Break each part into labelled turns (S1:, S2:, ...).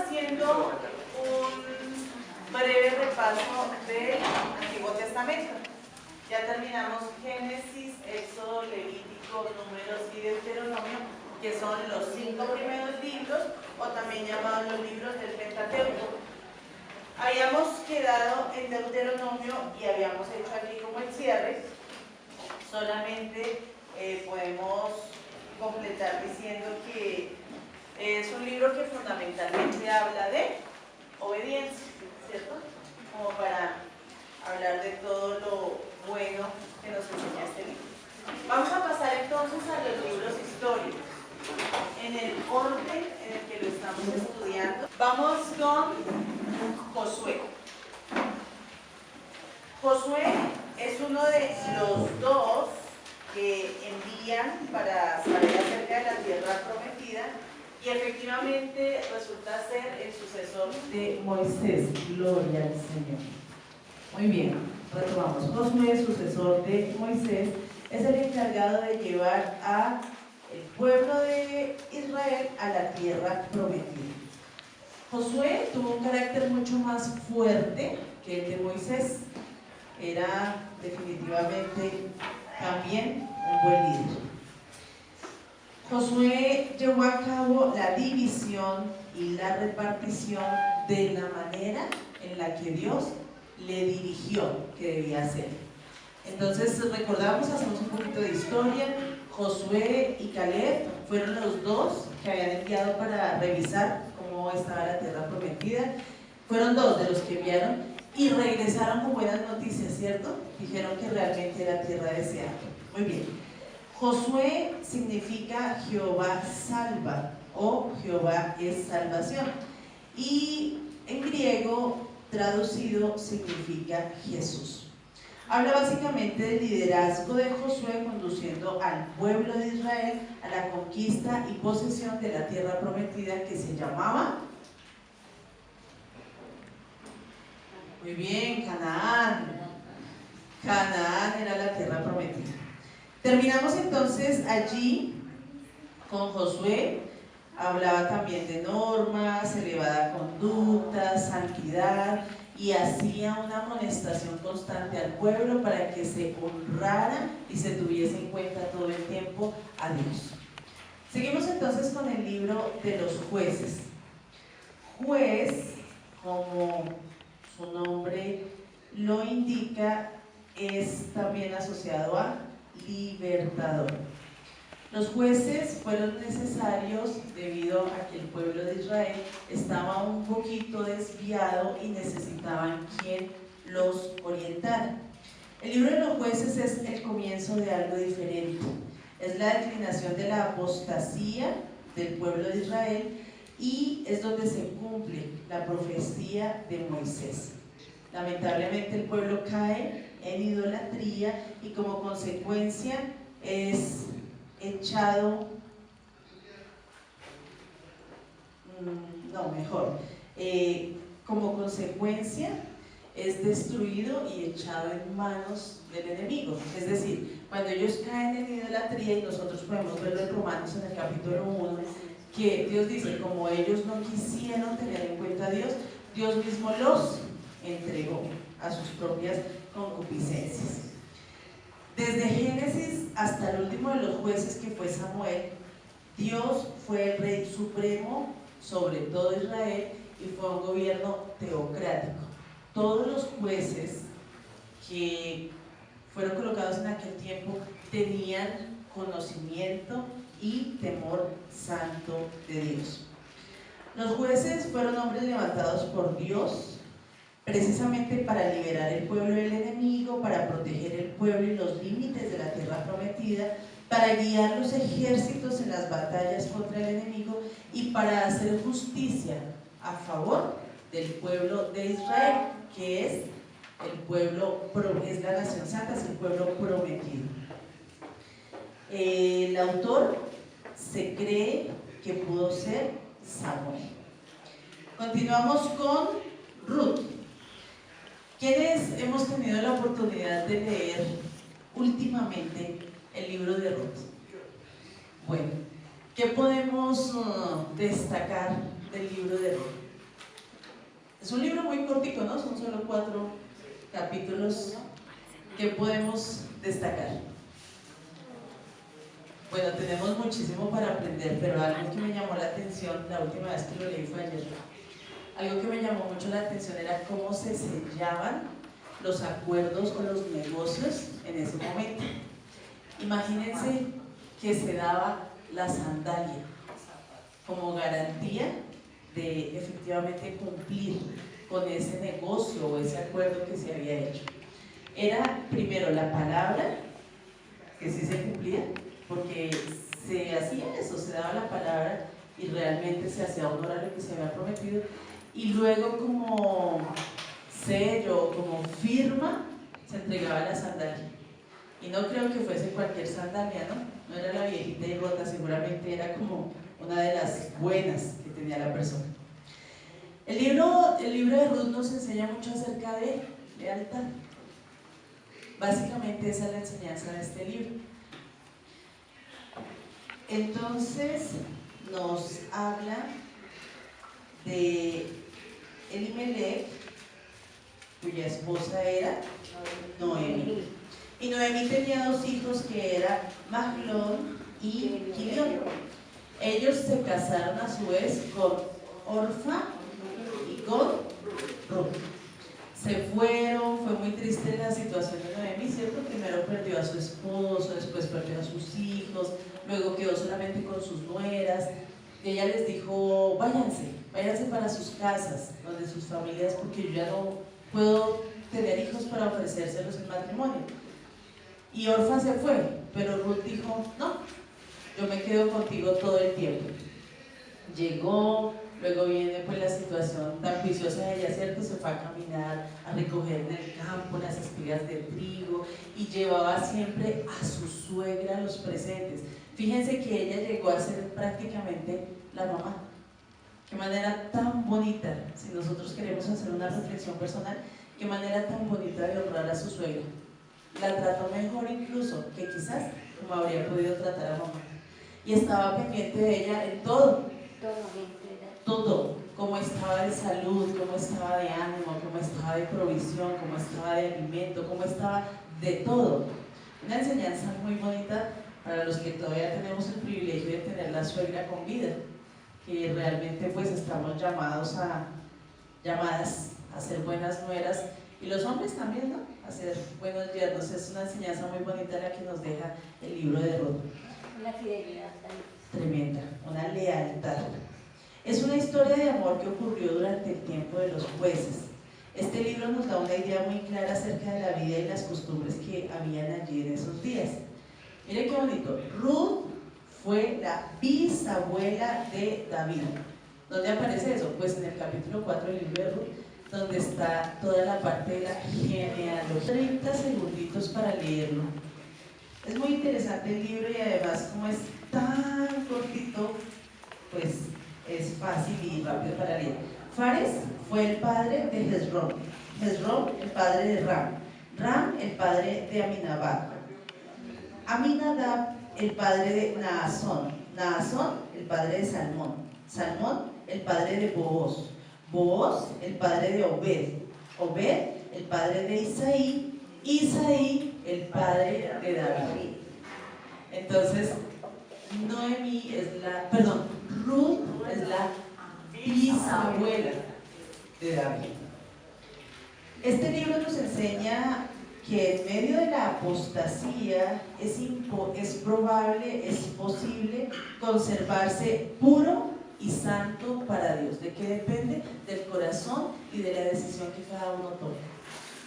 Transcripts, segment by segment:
S1: haciendo un breve repaso del Antiguo Testamento. Ya terminamos Génesis, Éxodo, Levítico, Números y Deuteronomio, que son los 5 primeros libros, o también llamados los libros del Pentateuco. Habíamos quedado en Deuteronomio y habíamos hecho aquí como el cierre. Solamente podemos completar diciendo que es un libro que fundamentalmente habla de obediencia, ¿cierto? Como para hablar de todo lo bueno que nos enseña este libro. Vamos a pasar entonces a los libros históricos. En el orden en el que lo estamos estudiando, vamos con Josué. Josué es uno de los dos que envían para saber acerca de la tierra prometida, y efectivamente resulta ser el sucesor de Moisés. Gloria al Señor. Muy bien, retomamos. Josué, sucesor de Moisés, es el encargado de llevar a el pueblo de Israel a la tierra prometida. Josué tuvo un carácter mucho más fuerte que el de Moisés. Era definitivamente también un buen líder. Josué llevó a cabo la división y la repartición de la manera en la que Dios le dirigió que debía hacer. Entonces recordamos, hacemos un poquito de historia. Josué y Caleb fueron los dos que habían enviado para revisar cómo estaba la tierra prometida. Fueron dos de los que enviaron y regresaron con buenas noticias, ¿cierto? Dijeron que realmente era tierra deseada. Muy bien. Josué significa Jehová salva o Jehová es salvación, y en griego traducido significa Jesús. Habla básicamente del liderazgo de Josué conduciendo al pueblo de Israel a la conquista y posesión de la tierra prometida, que se llamaba, muy bien, Canaán. Canaán era la tierra prometida. Terminamos entonces allí con Josué. Hablaba también de normas, elevada conducta, santidad, y hacía una amonestación constante al pueblo para que se honrara y se tuviese en cuenta todo el tiempo a Dios. Seguimos entonces con el libro de los jueces. Juez, como su nombre lo indica, es también asociado a libertador. Los jueces fueron necesarios debido a que el pueblo de Israel estaba un poquito desviado y necesitaban quien los orientara. El libro de los jueces es el comienzo de algo diferente. Es la declinación de la apostasía del pueblo de Israel, y es donde se cumple la profecía de Moisés. Lamentablemente el pueblo cae en idolatría y como consecuencia es echado, como consecuencia es destruido y echado en manos del enemigo. Es decir, cuando ellos caen en idolatría, y nosotros podemos verlo en Romanos en el capítulo 1, que Dios dice, como ellos no quisieron tener en cuenta a Dios, Dios mismo los entregó a sus propias concupiscencias. Desde Génesis hasta el último de los jueces, que fue Samuel, Dios fue el rey supremo sobre todo Israel y fue un gobierno teocrático. Todos los jueces que fueron colocados en aquel tiempo tenían conocimiento y temor santo de Dios. Los jueces fueron hombres levantados por Dios precisamente para liberar el pueblo del enemigo, para proteger el pueblo y los límites de la tierra prometida, para guiar los ejércitos en las batallas contra el enemigo y para hacer justicia a favor del pueblo de Israel, que es el pueblo, es la nación santa, es el pueblo prometido. El autor se cree que pudo ser Samuel. Continuamos con Ruth. ¿Quiénes hemos tenido la oportunidad de leer últimamente el libro de Ruth? Bueno, ¿qué podemos destacar del libro de Ruth? Es un libro muy cortico, ¿no? Son solo 4 capítulos que podemos destacar. Bueno, tenemos muchísimo para aprender, pero algo que me llamó la atención, la última vez que lo leí fue ayer, algo que me llamó mucho la atención era cómo se sellaban los acuerdos con los negocios en ese momento. Imagínense que se daba la sandalia como garantía de efectivamente cumplir con ese negocio o ese acuerdo que se había hecho. Era primero la palabra, que sí se cumplía, porque se hacía eso, se daba la palabra y realmente se hacía honor a lo que se había prometido, y luego como sello, como firma, se entregaba la sandalia. Y no creo que fuese cualquier sandalia, ¿no? No era la viejita y rota, seguramente era como una de las buenas que tenía la persona. El libro de Ruth nos enseña mucho acerca de lealtad. Básicamente esa es la enseñanza de este libro. Entonces nos habla de Elimelech, cuya esposa era Noemi. Y Noemi tenía 2 hijos que eran Mahlón y Quilión. Ellos se casaron a su vez con Orfa y con Ruth. Se fueron, fue muy triste la situación de Noemi, ¿cierto? Primero perdió a su esposo, después perdió a sus hijos, luego quedó solamente con sus nueras. Y ella les dijo, váyanse para sus casas, donde sus familias, porque yo ya no puedo tener hijos para ofrecérselos en matrimonio. Y Orfa se fue, pero Ruth dijo, no, yo me quedo contigo todo el tiempo. Llegó, luego viene pues la situación tan juiciosa de ella, ¿cierto? Se fue a caminar, a recoger en el campo las espigas de trigo y llevaba siempre a su suegra los presentes. Fíjense que ella llegó a ser prácticamente la mamá. Qué manera tan bonita, si nosotros queremos hacer una reflexión personal, qué manera tan bonita de honrar a su suegra. La trató mejor incluso que quizás como habría podido tratar a mamá. Y estaba pendiente de ella en todo. Cómo estaba de salud, cómo estaba de ánimo, cómo estaba de provisión, cómo estaba de alimento, cómo estaba de todo. Una enseñanza muy bonita para los que todavía tenemos el privilegio de tener la suegra con vida, que realmente pues estamos llamadas a ser buenas nueras, y los hombres también, ¿no? A ser buenos yernos. Es una enseñanza muy bonita la que nos deja el libro de Ruth.
S2: Una fidelidad
S1: tremenda, una lealtad. Es una historia de amor que ocurrió durante el tiempo de los jueces. Este libro nos da una idea muy clara acerca de la vida y las costumbres que habían allí en esos días. Miren qué bonito. Ruth fue la bisabuela de David. ¿Dónde aparece eso? Pues en el capítulo 4 del libro de Ruth, donde está toda la parte de la genealogía. 30 segunditos para leerlo. Es muy interesante el libro, y además como es tan cortito, pues es fácil y rápido para leer. Fares fue el padre de Hezrón, Hezrón el padre de Ram, Ram el padre de Aminadab, Aminadab el padre de Naasón, Naasón el padre de Salmón, Salmón el padre de Booz, Booz el padre de Obed, Obed el padre de Isaí, Isaí el padre de David. Entonces Ruth es la bisabuela de David. Este libro nos enseña que en medio de la apostasía es probable, es posible conservarse puro y santo para Dios. ¿De qué depende? Del corazón y de la decisión que cada uno tome.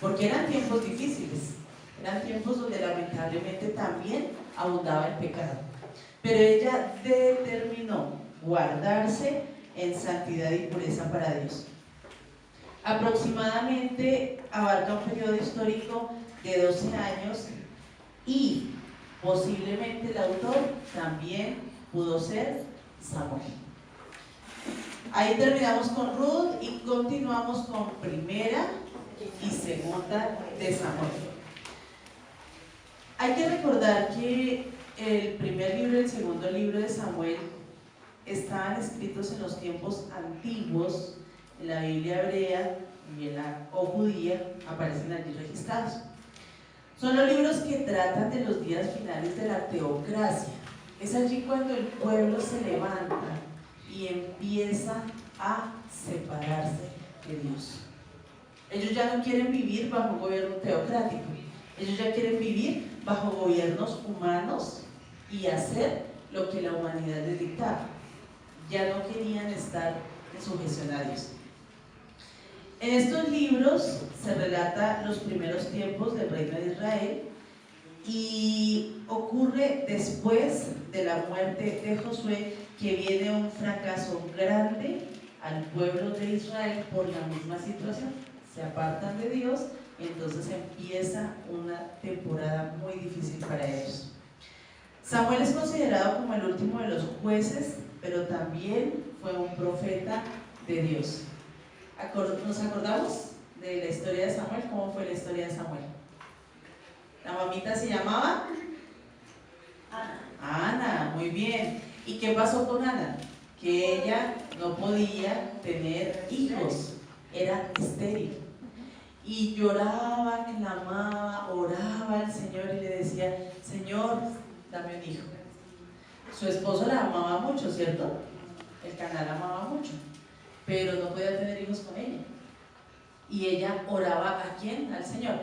S1: Porque eran tiempos difíciles, eran tiempos donde lamentablemente también abundaba el pecado. Pero ella determinó guardarse en santidad y pureza para Dios. Aproximadamente abarca un periodo histórico de 12 años, y posiblemente el autor también pudo ser Samuel. Ahí terminamos con Ruth y continuamos con Primera y Segunda de Samuel. Hay que recordar que el primer libro y el segundo libro de Samuel estaban escritos en los tiempos antiguos, en la Biblia hebrea y en la o judía aparecen allí registrados. Son los libros que tratan de los días finales de la teocracia. Es allí cuando el pueblo se levanta y empieza a separarse de Dios. Ellos ya no quieren vivir bajo un gobierno teocrático, ellos ya quieren vivir bajo gobiernos humanos y hacer lo que la humanidad les dictaba. Ya no querían estar en sujeción a Dios. En estos libros se relata los primeros tiempos del reino de Israel y ocurre después de la muerte de Josué, que viene un fracaso grande al pueblo de Israel por la misma situación. Se apartan de Dios y entonces empieza una temporada muy difícil para ellos. Samuel es considerado como el último de los jueces, pero también fue un profeta de Dios. ¿Nos acordamos de la historia de Samuel? ¿Cómo fue la historia de Samuel? La mamita se llamaba Ana, muy bien. ¿Y qué pasó con Ana? Que ella no podía tener hijos, era estéril. Y lloraba, clamaba, oraba al Señor y le decía: Señor, dame un hijo. Su esposo la amaba mucho, ¿cierto? El canal la amaba mucho, pero no podía tener hijos con ella. Y ella oraba ¿a quién? Al Señor.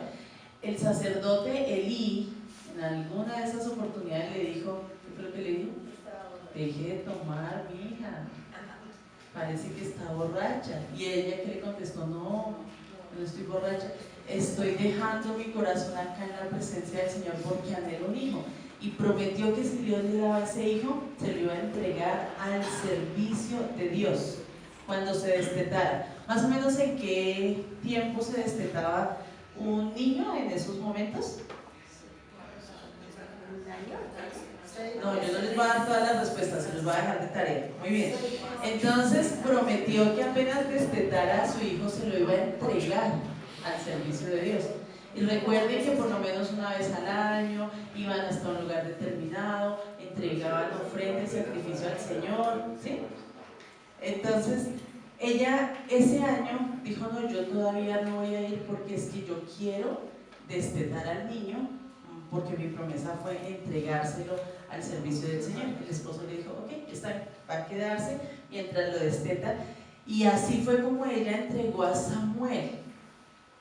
S1: El sacerdote Elí, en alguna de esas oportunidades le dijo, ¿qué fue lo que le dijo? Deje de tomar, mi hija, parece que está borracha. Y ella que le contestó, no estoy borracha, estoy dejando mi corazón acá en la presencia del Señor porque anhelo un hijo. Y prometió que si Dios le daba ese hijo, se lo iba a entregar al servicio de Dios cuando se destetara. Más o menos, ¿en qué tiempo se destetaba un niño en esos momentos? No, yo no les voy a dar todas las respuestas, se los voy a dejar de tarea. Muy bien. Entonces prometió que apenas destetara a su hijo se lo iba a entregar al servicio de Dios. Y recuerden que por lo menos una vez al año iban hasta un lugar determinado, entregaban ofrenda y sacrificio al Señor, ¿sí? Entonces ella ese año dijo: no, yo todavía no voy a ir porque es que yo quiero destetar al niño, porque mi promesa fue entregárselo al servicio del Señor. El esposo le dijo: ok, está, va a quedarse mientras lo desteta. Y así fue como ella entregó a Samuel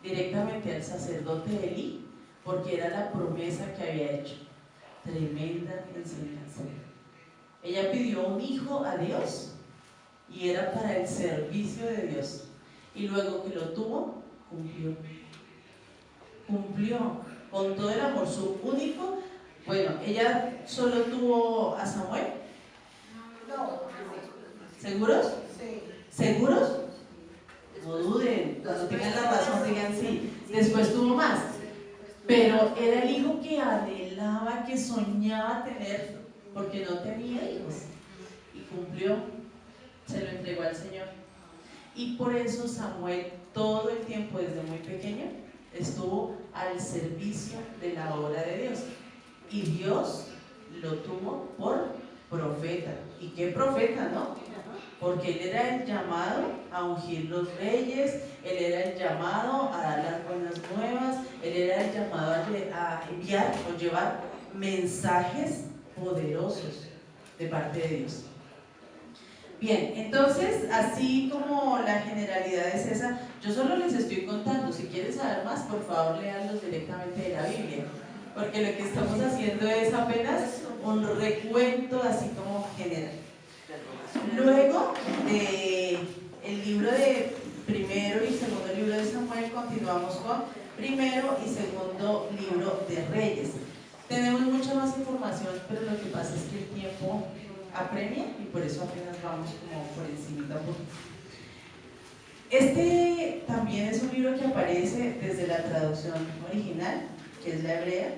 S1: directamente al sacerdote Elí, porque era la promesa que había hecho. Tremenda enseñanza. Ella pidió un hijo a Dios y era para el servicio de Dios, y luego que lo tuvo, cumplió con todo el amor, su único. Bueno, ella solo tuvo a Samuel.
S2: No.
S1: ¿Seguros?
S2: Sí.
S1: ¿Seguros? No duden, cuando tengan la razón digan sí. Después tuvo más, pero era el hijo que anhelaba, que soñaba tener, porque no tenía hijos, y cumplió, se lo entregó al Señor. Y por eso Samuel todo el tiempo desde muy pequeño estuvo al servicio de la obra de Dios, y Dios lo tuvo por profeta. ¿Y qué profeta, no? Porque él era el llamado a ungir los reyes, él era el llamado a dar las buenas nuevas, él era el llamado a enviar o llevar mensajes poderosos de parte de Dios. Bien, entonces, así como la generalidad es esa, yo solo les estoy contando. Si quieren saber más, por favor, léanlos directamente de la Biblia, porque lo que estamos haciendo es apenas un recuento así como general. Luego el libro de primero y segundo libro de Samuel, continuamos con primero y segundo libro de Reyes. Tenemos mucha más información, pero lo que pasa es que el tiempo apremia y por eso apenas vamos como por encima. Este también es un libro que aparece desde la traducción original, que es la hebrea,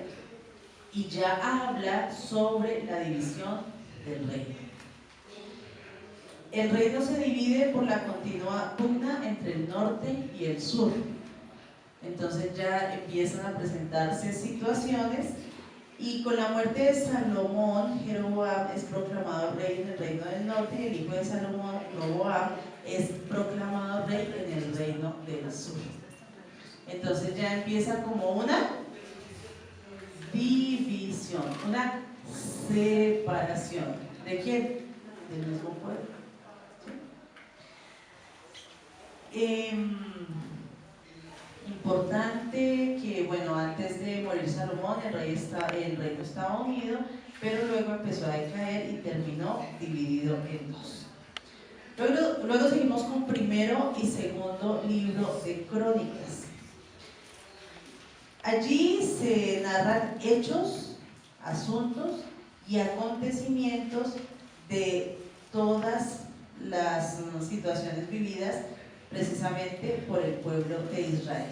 S1: y ya habla sobre la división del reino. El reino se divide por la continua pugna entre el norte y el sur. Entonces ya empiezan a presentarse situaciones Y con la muerte de Salomón, Jeroboam es proclamado rey en el reino del norte y el hijo de Salomón, Roboam, es proclamado rey en el reino del sur. Entonces ya empieza como una división, una separación. ¿De quién? Del mismo pueblo. ¿Sí? Importante que, bueno, antes de morir Salomón, el reino estaba unido, pero luego empezó a decaer y terminó dividido en dos. Luego seguimos con primero y segundo libro de Crónicas. Allí se narran hechos, asuntos y acontecimientos de todas las situaciones vividas precisamente por el pueblo de Israel.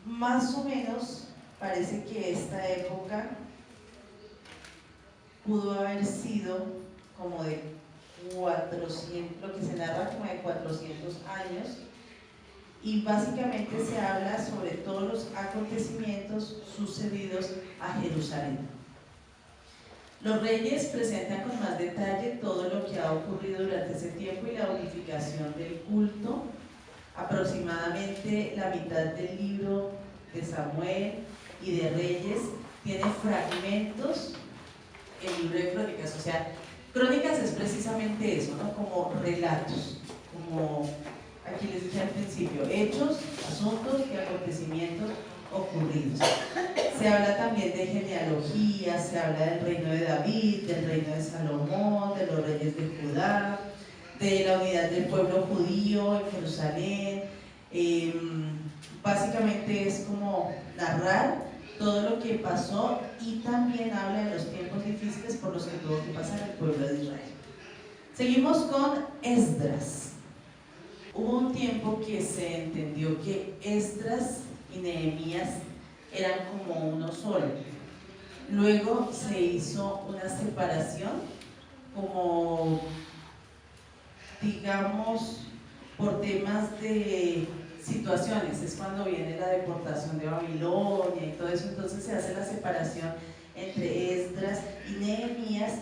S1: Más o menos parece que esta época pudo haber sido como de 400, lo que se narra como de 400 años, y básicamente se habla sobre todos los acontecimientos sucedidos a Jerusalén. Los reyes presentan con más detalle todo lo que ha ocurrido durante ese tiempo y la unificación del culto. Aproximadamente la mitad del libro de Samuel y de Reyes tiene fragmentos el libro de Crónicas. O sea, Crónicas es precisamente eso, ¿no? Como relatos, como aquí les dije al principio, hechos, asuntos y acontecimientos ocurridos. Se habla también de genealogía, se habla del reino de David, del reino de Salomón, de los reyes de Judá, de la unidad del pueblo judío en Jerusalén. Básicamente es como narrar todo lo que pasó, y también habla de los tiempos difíciles por los que tuvo que pasar el pueblo de Israel. Seguimos con Esdras. Hubo un tiempo que se entendió que Esdras y Nehemías eran como uno solo. Luego se hizo una separación, como digamos por temas de situaciones. Es cuando viene la deportación de Babilonia y todo eso, entonces se hace la separación entre Esdras y Nehemías,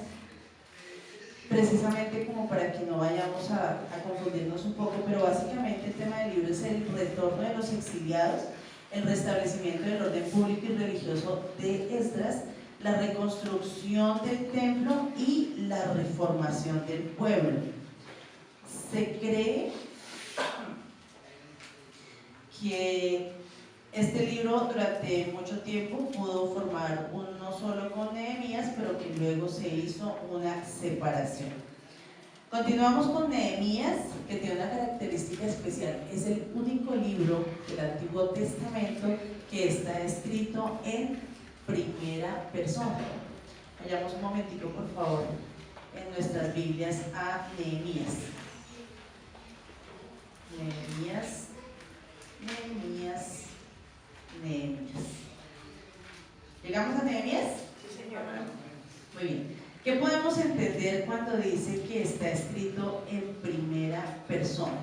S1: precisamente como para que no vayamos a confundirnos un poco, pero básicamente el tema del libro es el retorno de los exiliados, el restablecimiento del orden público y religioso de Esdras, la reconstrucción del templo y la reformación del pueblo. Se cree que este libro durante mucho tiempo pudo formar uno solo con Nehemías, pero que luego se hizo una separación. Continuamos con Nehemías, que tiene una característica especial. Es el único libro del Antiguo Testamento que está escrito en primera persona. Vayamos un momentico, por favor, en nuestras Biblias a Nehemías. Nehemías. ¿Llegamos a Nehemías?
S2: Sí, señora.
S1: Muy bien. ¿Qué podemos entender cuando dice que está escrito en primera persona?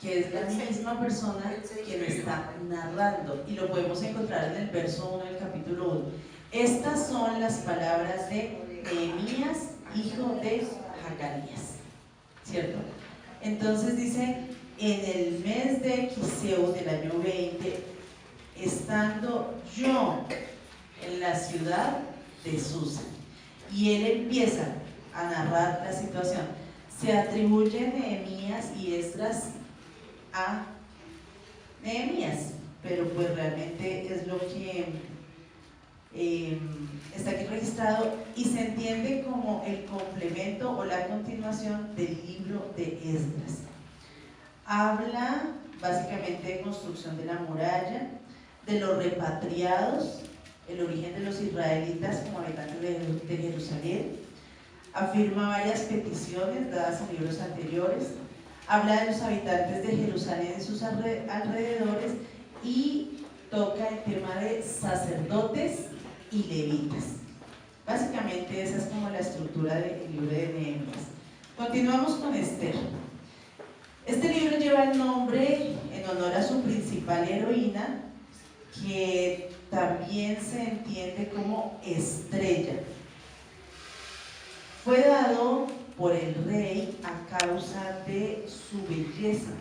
S1: Que es la misma persona quien está narrando, y lo podemos encontrar en el verso 1 del capítulo 1. Estas son las palabras de Nehemías, hijo de Hacanías, ¿cierto? Entonces dice: en el mes de Quiseu del año 20, estando yo en la ciudad de Susa. Y él empieza a narrar la situación. Se atribuye Nehemías y Esdras a Nehemías, pero pues realmente es lo que está aquí registrado, y se entiende como el complemento o la continuación del libro de Esdras. Habla básicamente de construcción de la muralla, de los repatriados, el origen de los israelitas como habitantes de Jerusalén. Afirma varias peticiones dadas en libros anteriores. Habla de los habitantes de Jerusalén y sus alrededores, y toca el tema de sacerdotes y levitas. Básicamente esa es como la estructura del libro de Nehemías. Continuamos con Esther. Este libro lleva el nombre en honor a su principal heroína, que también se entiende como Estrella. Fue dado por el rey a causa de su belleza.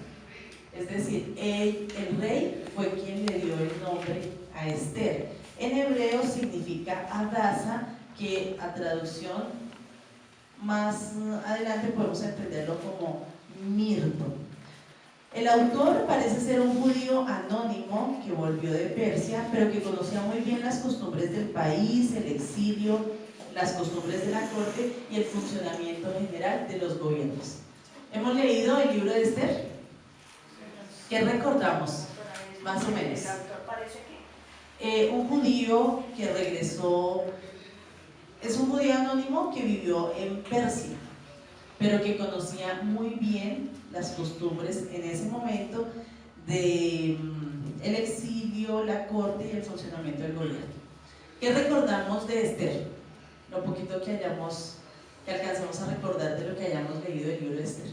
S1: Es decir, el rey fue quien le dio el nombre a Esther. En hebreo significa Hadasa, que a traducción más adelante podemos entenderlo como mirto. El autor parece ser un judío anónimo que volvió de Persia, pero que conocía muy bien las costumbres del país, el exilio, las costumbres de la corte y el funcionamiento general de los gobiernos. ¿Hemos leído el libro de Esther? ¿Qué recordamos? Más o menos. Un judío que regresó, es un judío anónimo que vivió en Persia, pero que conocía muy bien las costumbres en ese momento de el exilio, la corte y el funcionamiento del gobierno. ¿Qué recordamos de Esther? Lo poquito que alcanzamos a recordar de lo que hayamos leído del libro de Esther.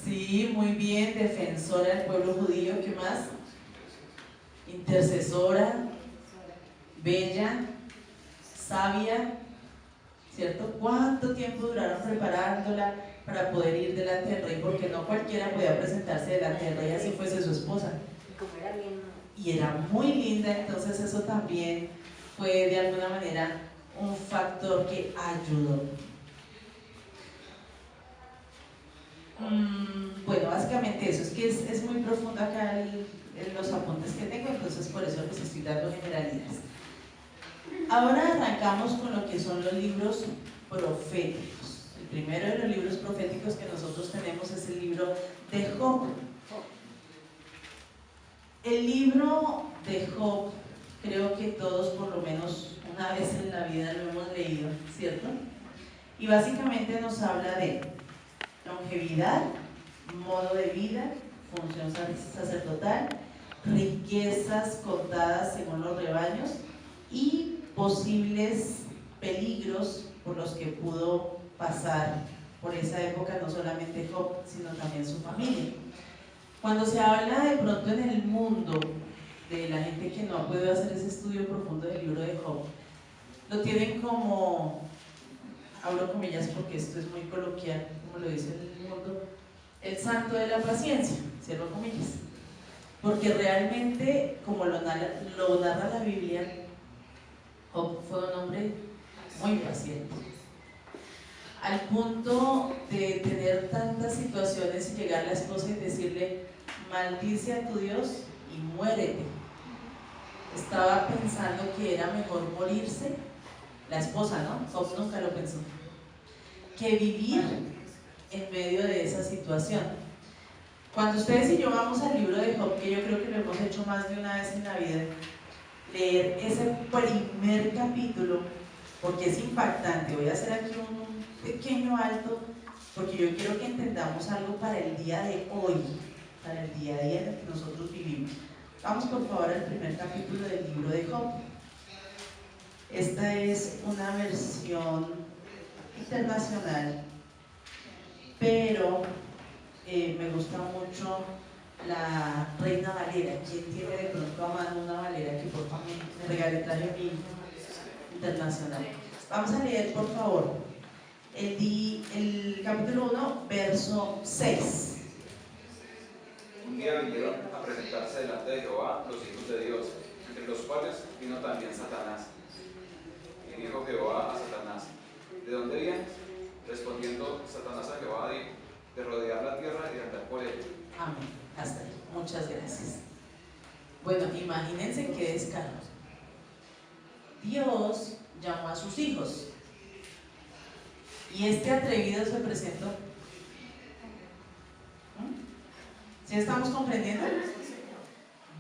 S1: Sí, muy bien, defensora del pueblo judío. ¿Qué más? Intercesora, bella, sabia, ¿cierto? ¿Cuánto tiempo duraron preparándola para poder ir delante del rey? Porque no cualquiera podía presentarse delante del rey, así fuese su esposa. Y era muy linda, entonces eso también fue de alguna manera un factor que ayudó. Bueno, básicamente eso, es que es muy profundo acá en los apuntes que tengo, entonces por eso les estoy dando generalidades. Ahora arrancamos con lo que son los libros proféticos. El primero de los libros proféticos que nosotros tenemos es el libro de Job. El libro de Job, creo que todos por lo menos una vez en la vida lo hemos leído, ¿cierto? Y básicamente nos habla de longevidad, modo de vida, función sacerdotal, riquezas contadas según los rebaños y posibles peligros por los que pudo pasar por esa época no solamente Job, sino también su familia. Cuando se habla de pronto en el mundo de la gente que no ha podido hacer ese estudio profundo del libro de Job, lo tienen como, hablo comillas porque esto es muy coloquial, como lo dice el mundo, el santo de la paciencia, cierro comillas, porque realmente, como lo narra la Biblia, Job fue un hombre muy paciente, al punto de tener tantas situaciones y llegar a la esposa y decirle: maldice a tu Dios y muérete. Estaba pensando que era mejor morirse, la esposa, ¿no? Job nunca lo pensó, que vivir en medio de esa situación. Cuando ustedes y yo vamos al libro de Job, que yo creo que lo hemos hecho más de una vez en la vida, leer ese primer capítulo, porque es impactante. Voy a hacer aquí un pequeño alto, porque yo quiero que entendamos algo para el día de hoy, para el día a día en el que nosotros vivimos. Vamos por favor al primer capítulo del libro de Job. Esta es una versión internacional, pero me gusta mucho la Reina Valera. ¿Quién tiene de pronto a mano una Valera que por favor me regale? Traje mi internacional. Vamos a leer por favor el capítulo 1, verso 6.
S3: Un día vinieron a presentarse delante de Jehová los hijos de Dios, entre los cuales vino también Satanás. Y dijo Jehová a Satanás: ¿de dónde vienes? Respondiendo Satanás a Jehová, dijo: de rodear la tierra y de andar por ella.
S1: Amén. Hasta ahí. Muchas gracias. Bueno, imagínense qué descaro. Dios llamó a sus hijos y este atrevido se presentó. ¿Sí estamos comprendiendo?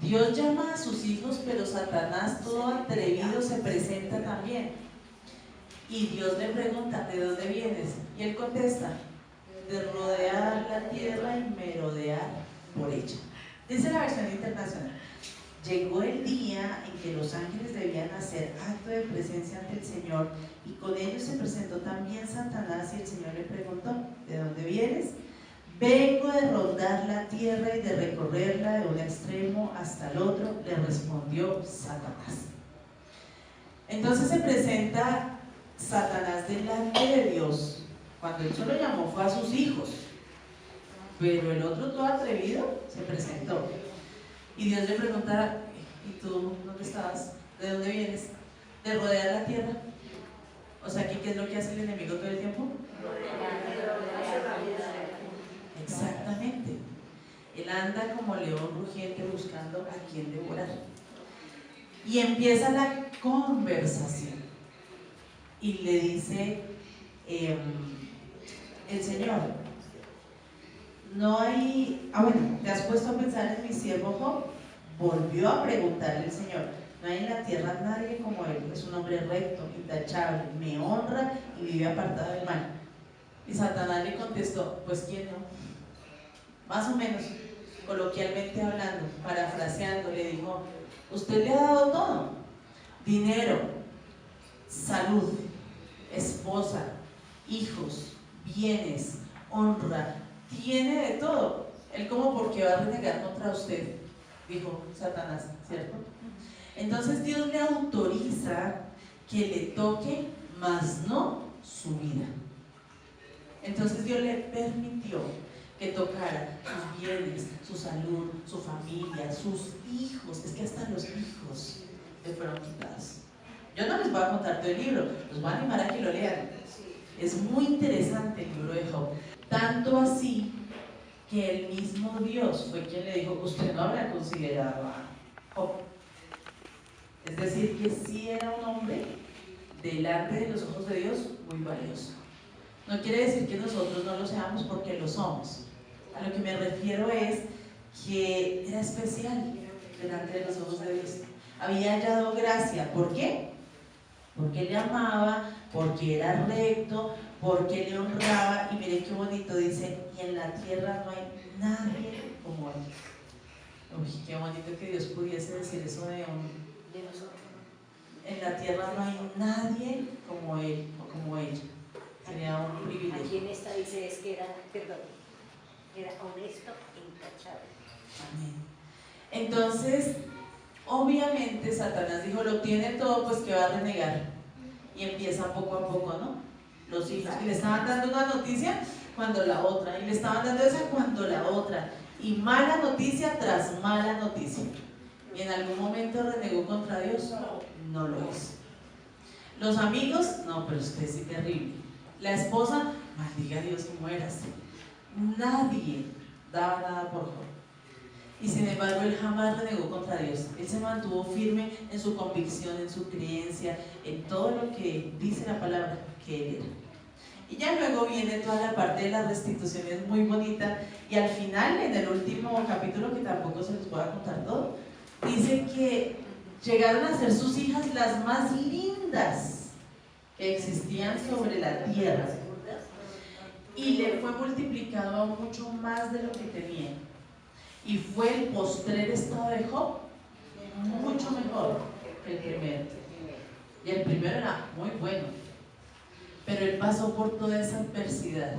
S1: Dios llama a sus hijos, pero Satanás, todo atrevido, se presenta también. Y Dios le pregunta: ¿de dónde vienes? Y él contesta: de rodear la tierra y merodear por ella. Dice la versión internacional: Llegó el día en que los ángeles debían hacer acto de presencia ante el Señor, y con ellos se presentó también Satanás, y el Señor le preguntó: ¿de dónde vienes? Vengo de rondar la tierra y de recorrerla de un extremo hasta el otro, le respondió Satanás. Entonces se presenta Satanás delante de Dios. Cuando él solo llamó fue a sus hijos, pero el otro, todo atrevido, se presentó. Y Dios le pregunta: ¿y tú dónde estabas? ¿De dónde vienes? ¿De rodear la tierra? O sea, ¿qué es lo que hace el enemigo todo el tiempo? Exactamente. Él anda como león rugiente buscando a quien devorar. Y empieza la conversación. Y le dice el Señor: no hay... bueno, ¿te has puesto a pensar en mi siervo Job? Volvió a preguntarle el Señor: no hay en la tierra nadie como él, es un hombre recto, intachable, me honra y vive apartado del mal. Y Satanás le contestó: pues ¿quién no? Más o menos, coloquialmente hablando, parafraseando, le dijo: usted le ha dado todo: dinero, salud, esposa, hijos, bienes, honra, tiene de todo. Él, como por qué va a renegar contra usted, dijo Satanás, ¿cierto? Entonces Dios le autoriza que le toque, mas no su vida. Entonces Dios le permitió que tocara sus bienes, su salud, su familia, sus hijos. Es que hasta los hijos le fueron quitados. Yo no les voy a contar todo el libro, los voy a animar a que lo lean. Es muy interesante el libro de Job, tanto así que el mismo Dios fue quien le dijo: usted no habrá considerado a Job. Es decir, que sí era un hombre delante de los ojos de Dios muy valioso. No quiere decir que nosotros no lo seamos, porque lo somos. A lo que me refiero es que era especial delante de los ojos de Dios. Había hallado gracia. ¿Por qué? Porque le amaba, porque era recto, porque le honraba. Y mire qué bonito dice: y en la tierra no hay nadie como él. Uy, qué bonito que Dios pudiese decir eso de nosotros. En la tierra no hay nadie como él o como ella. Sería un privilegio.
S2: Aquí en esta dice es que era honesto e intachable.
S1: Amén. Entonces, obviamente Satanás dijo: lo tiene todo, pues que va a renegar. Y empieza poco a poco, ¿no? Los hijos, y le estaban dando una noticia cuando la otra, y le estaban dando esa cuando la otra, y mala noticia tras mala noticia. Y en algún momento renegó contra Dios, no lo hizo. Los amigos: no, pero usted sí, terrible. La esposa: maldiga a Dios y muérase. Nadie daba nada por Job. Y sin embargo, él jamás renegó contra Dios. Él se mantuvo firme en su convicción, en su creencia, en todo lo que dice la palabra que él era. Y ya luego viene toda la parte de las restituciones, muy bonita. Y al final, en el último capítulo, que tampoco se les voy a contar todo, dice que llegaron a ser sus hijas las más lindas que existían sobre la tierra. Y le fue multiplicado mucho más de lo que tenía. Y fue el postrer estado de Job mucho mejor que el primero. Y el primero era muy bueno, pero él pasó por toda esa adversidad,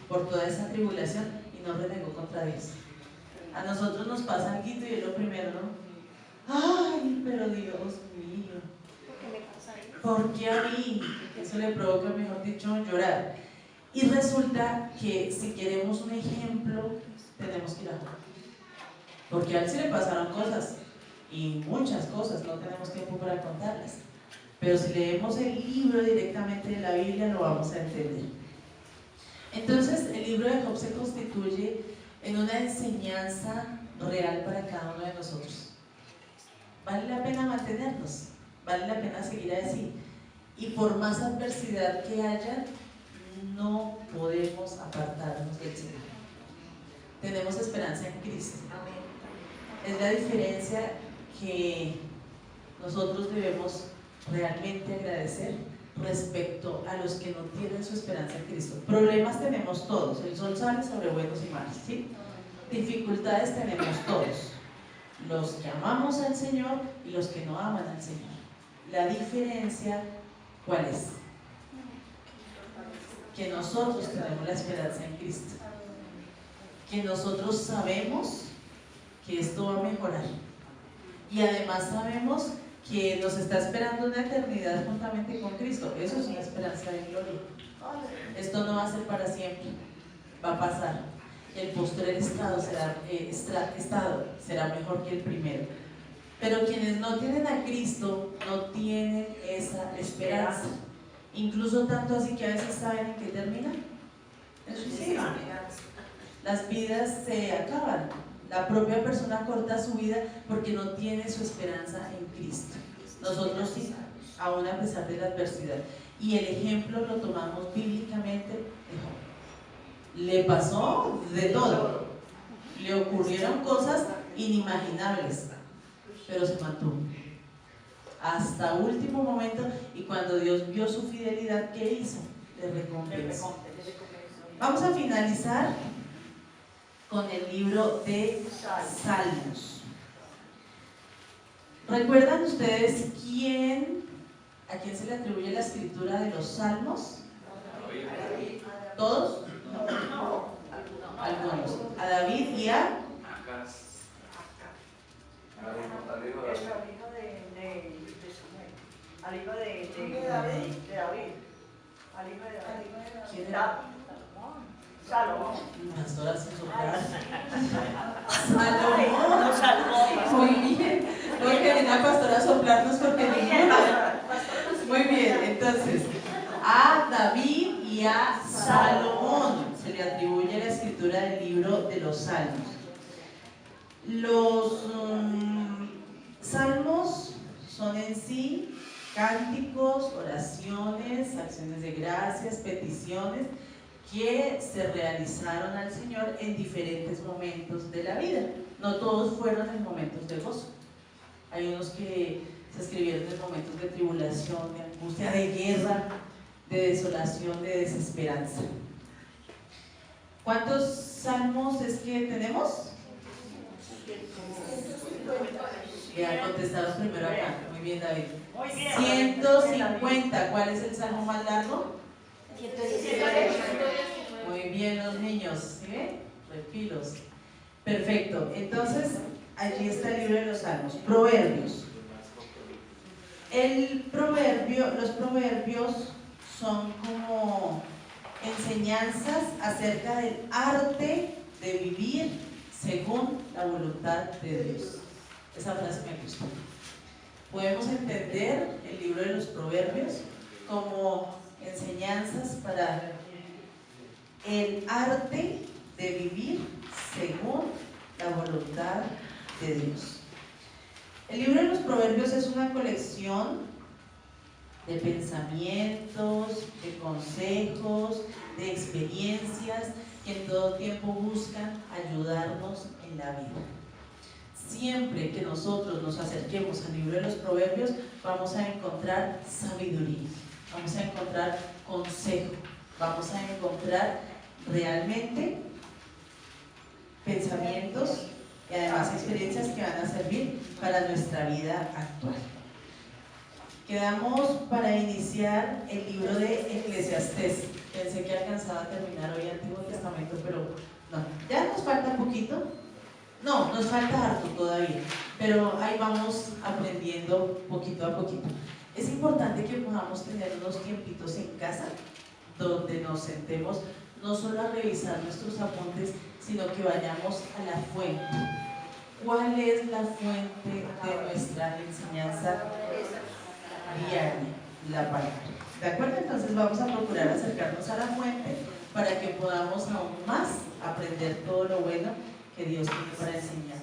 S1: por toda esa tribulación, y no renegó contra Dios. A nosotros nos pasa algo y es lo primero, ¿no? Ay, pero Dios mío, ¿por qué a mí? Eso le provoca, mejor dicho, llorar. Y resulta que si queremos un ejemplo, tenemos que ir a Job. Porque a él sí le pasaron cosas, y muchas cosas, no tenemos tiempo para contarlas. Pero si leemos el libro directamente de la Biblia, lo vamos a entender. Entonces, el libro de Job se constituye en una enseñanza real para cada uno de nosotros. Vale la pena mantenernos, vale la pena seguir así. Y por más adversidad que haya, no podemos apartarnos del Señor. Tenemos esperanza en Cristo. Es la diferencia que nosotros debemos realmente agradecer respecto a los que no tienen su esperanza en Cristo. Problemas tenemos todos, el sol sale sobre buenos y malos, ¿sí? Dificultades tenemos todos, los que amamos al Señor y los que no aman al Señor. La diferencia, ¿cuál es? Que nosotros tenemos la esperanza en Cristo, que nosotros sabemos que esto va a mejorar y además sabemos que nos está esperando una eternidad juntamente con Cristo. Eso es una esperanza de gloria. Esto no va a ser para siempre, va a pasar. El postrer estado será mejor que el primero. Pero quienes no tienen a Cristo no tienen esa esperanza. Incluso tanto así que a veces saben en qué termina. En suicidio. Las vidas se acaban. La propia persona corta su vida porque no tiene su esperanza en Cristo. Nosotros sí, aún a pesar de la adversidad. Y el ejemplo lo tomamos bíblicamente de Job. Le pasó de todo. Le ocurrieron cosas inimaginables, pero se mantuvo hasta último momento, y cuando Dios vio su fidelidad, ¿qué hizo? Le recompensó. Vamos a finalizar con el libro de Salmos. ¿Recuerdan ustedes a quién se le atribuye la escritura de los Salmos? ¿Todos? No. Algunos. A David y a
S2: al hijo de David.
S1: ¿Quién era?
S2: Salomón.
S1: Pastora sin soplar.
S2: Salomón.
S1: Muy bien. No quería la pastora soplarnos porque ninguna. Muy bien, entonces, a David y a Salomón se le atribuye la escritura del libro de los Salmos. Los salmos son en sí cánticos, oraciones, acciones de gracias, peticiones que se realizaron al Señor en diferentes momentos de la vida. No todos fueron en momentos de gozo. Hay unos que se escribieron en momentos de tribulación, de angustia, de guerra, de desolación, de desesperanza. ¿Cuántos salmos es que tenemos? Ya contestaron primero acá. Muy bien, David. 150. ¿Cuál es el salmo más largo?
S2: 117.
S1: Muy bien, los niños. ¿Sí ven? Repilos. Perfecto. Entonces, allí está el libro de los salmos. Proverbios. Los proverbios son como enseñanzas acerca del arte de vivir según la voluntad de Dios. Esa frase me gusta. Podemos entender el libro de los proverbios como enseñanzas para el arte de vivir según la voluntad de Dios. El libro de los proverbios es una colección de pensamientos, de consejos, de experiencias que en todo tiempo buscan ayudarnos en la vida. Siempre que nosotros nos acerquemos al libro de los proverbios, vamos a encontrar sabiduría, vamos a encontrar consejo, vamos a encontrar realmente pensamientos y además experiencias que van a servir para nuestra vida actual. Quedamos para iniciar el libro de Eclesiastés. Pensé que alcanzaba a terminar hoy el Antiguo Testamento, pero no. Ya nos falta un poquito. No, nos falta harto todavía, pero ahí vamos aprendiendo poquito a poquito. Es importante que podamos tener unos tiempitos en casa donde nos sentemos no solo a revisar nuestros apuntes, sino que vayamos a la fuente. ¿Cuál es la fuente de nuestra enseñanza diaria? La palabra. ¿De acuerdo? Entonces vamos a procurar acercarnos a la fuente para que podamos aún más aprender todo lo bueno que Dios tiene para enseñar.